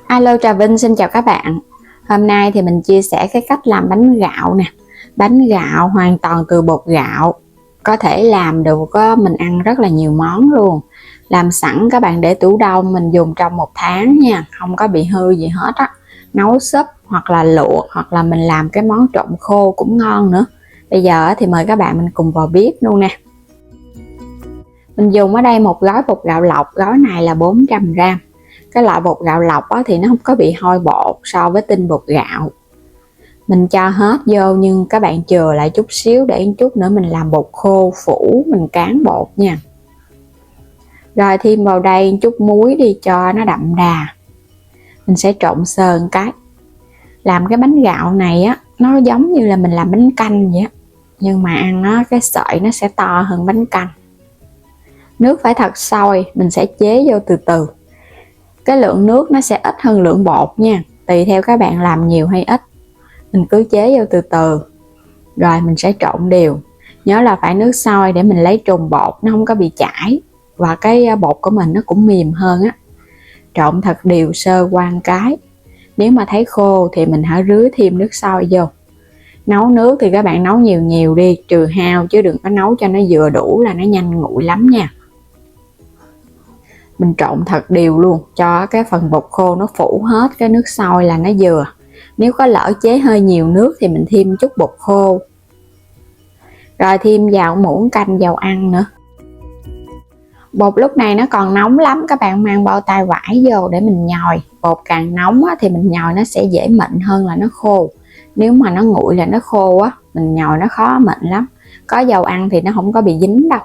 Alo, Trà Vinh xin chào các bạn. Hôm nay thì mình chia sẻ cái cách làm bánh gạo nè. Bánh gạo hoàn toàn từ bột gạo, có thể làm được mình ăn rất là nhiều món luôn. Làm sẵn các bạn để tủ đông, mình dùng trong 1 tháng nha, không có bị hư gì hết á. Nấu súp hoặc là luộc hoặc là mình làm cái món trộn khô cũng ngon nữa. Bây giờ thì mời các bạn mình cùng vào bếp luôn nè. Mình dùng ở đây một gói bột gạo lọc, gói này là 400g. Cái loại bột gạo lọc thì nó không có bị hôi bột so với tinh bột gạo. Mình cho hết vô nhưng các bạn chừa lại chút xíu để một chút nữa mình làm bột khô phủ, mình cán bột nha. Rồi thêm vào đây chút muối đi cho nó đậm đà. Mình sẽ trộn sờn cái. Làm cái bánh gạo này nó giống như là mình làm bánh canh vậy á, nhưng mà ăn cái sợi nó sẽ to hơn bánh canh. Nước phải thật sôi, mình sẽ chế vô từ từ. Cái lượng nước nó sẽ ít hơn lượng bột nha, tùy theo các bạn làm nhiều hay ít. Mình cứ chế vô từ từ. Rồi mình sẽ trộn đều. Nhớ là phải nước sôi để mình lấy trùng bột, nó không có bị chảy. Và cái bột của mình nó cũng mềm hơn á. Trộn thật đều sơ qua một cái. Nếu mà thấy khô thì mình hãy rưới thêm nước sôi vô. Nấu nước thì các bạn nấu nhiều nhiều đi, trừ hao, chứ đừng có nấu cho nó vừa đủ là nó nhanh nguội lắm nha. Mình trộn thật đều luôn, cho cái phần bột khô nó phủ hết cái nước sôi là nó vừa. Nếu có lỡ chế hơi nhiều nước thì mình thêm chút bột khô. Rồi thêm vào muỗng canh dầu ăn nữa. Bột lúc này nó còn nóng lắm, các bạn mang bao tay vải vô để mình nhồi. Bột càng nóng thì mình nhồi nó sẽ dễ mịn hơn là nó khô. Nếu mà nó nguội là nó khô mình nhồi nó khó mịn lắm. Có dầu ăn thì nó không có bị dính đâu.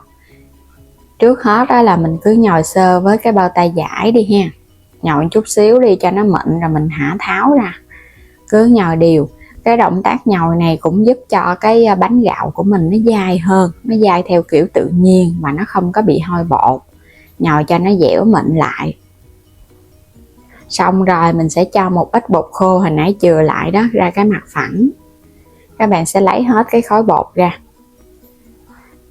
Trước hết là mình cứ nhồi sơ với cái bao tay vải đi ha. Nhồi chút xíu đi cho nó mịn rồi mình hả tháo ra. Cứ nhồi đều. Cái động tác nhồi này cũng giúp cho cái bánh gạo của mình nó dai hơn. Nó dai theo kiểu tự nhiên mà nó không có bị hôi bột. Nhồi cho nó dẻo mịn lại. Xong rồi mình sẽ cho một ít bột khô hồi nãy chừa lại đó ra cái mặt phẳng. Các bạn sẽ lấy hết cái khối bột ra.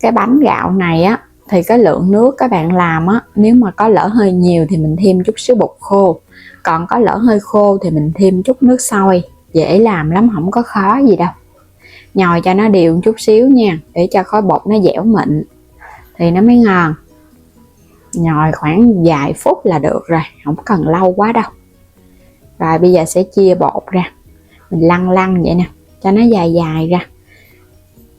Cái bánh gạo này thì cái lượng nước các bạn làm nếu mà có lỡ hơi nhiều thì mình thêm chút xíu bột khô. Còn có lỡ hơi khô thì mình thêm chút nước sôi. Dễ làm lắm, không có khó gì đâu. Nhồi cho nó đều chút xíu nha, để cho khối bột nó dẻo mịn thì nó mới ngon. Nhồi khoảng vài phút là được rồi, không cần lâu quá đâu. Rồi bây giờ sẽ chia bột ra. Mình lăn lăn vậy nè, cho nó dài dài ra.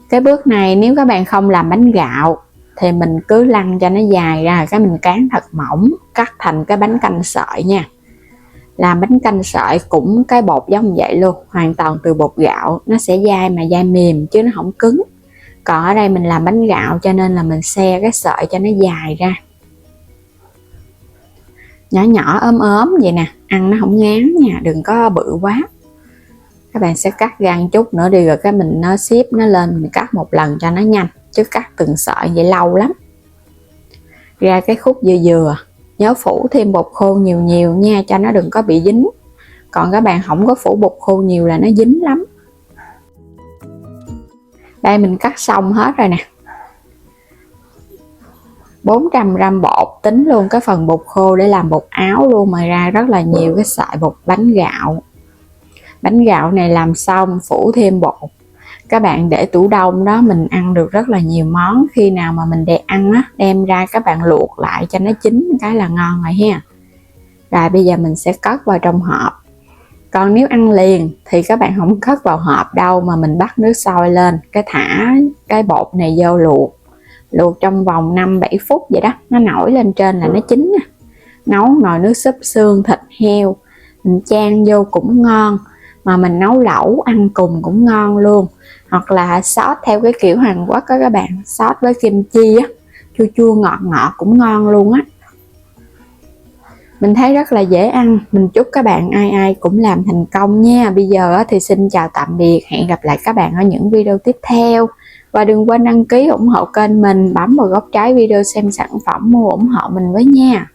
Cái bước này nếu các bạn không làm bánh gạo thì mình cứ lăn cho nó dài ra, cái mình cán thật mỏng, cắt thành cái bánh canh sợi nha. Làm bánh canh sợi cũng cái bột giống vậy luôn, hoàn toàn từ bột gạo, nó sẽ dai mà dai mềm chứ nó không cứng. Còn ở đây mình làm bánh gạo cho nên là mình xe cái sợi cho nó dài ra. Nhỏ nhỏ ốm ốm vậy nè, ăn nó không ngán nha, đừng có bự quá. Các bạn sẽ cắt ra một chút nữa đi rồi cái mình nó xếp nó lên, mình cắt một lần cho nó nhanh, chứ cắt từng sợi vậy lâu lắm. Ra cái khúc vừa vừa, nhớ phủ thêm bột khô nhiều nhiều nha, cho nó đừng có bị dính. Còn các bạn không có phủ bột khô nhiều là nó dính lắm. Đây mình cắt xong hết rồi nè. 400g bột, tính luôn cái phần bột khô để làm bột áo luôn, mà ra rất là nhiều cái sợi bột bánh gạo. Bánh gạo này làm xong phủ thêm bột. Các bạn để tủ đông đó, mình ăn được rất là nhiều món. Khi nào mà mình để ăn đem ra các bạn luộc lại cho nó chín cái là ngon rồi ha. Rồi bây giờ mình sẽ cất vào trong hộp. Còn nếu ăn liền thì các bạn không cất vào hộp đâu, mà mình bắt nước sôi lên, cái thả cái bột này vô luộc. Luộc trong vòng 5-7 phút vậy đó, nó nổi lên trên là nó chín. Nấu nồi nước súp xương thịt heo, mình chan vô cũng ngon. Mà mình nấu lẩu ăn cùng cũng ngon luôn. Hoặc là sốt theo cái kiểu Hàn Quốc các bạn, sốt với kim chi chua chua ngọt ngọt cũng ngon luôn Mình thấy rất là dễ ăn. Mình chúc các bạn ai ai cũng làm thành công nha. Bây giờ thì xin chào tạm biệt, hẹn gặp lại các bạn ở những video tiếp theo. Và đừng quên đăng ký ủng hộ kênh mình, bấm vào góc trái video xem sản phẩm mua ủng hộ mình với nha.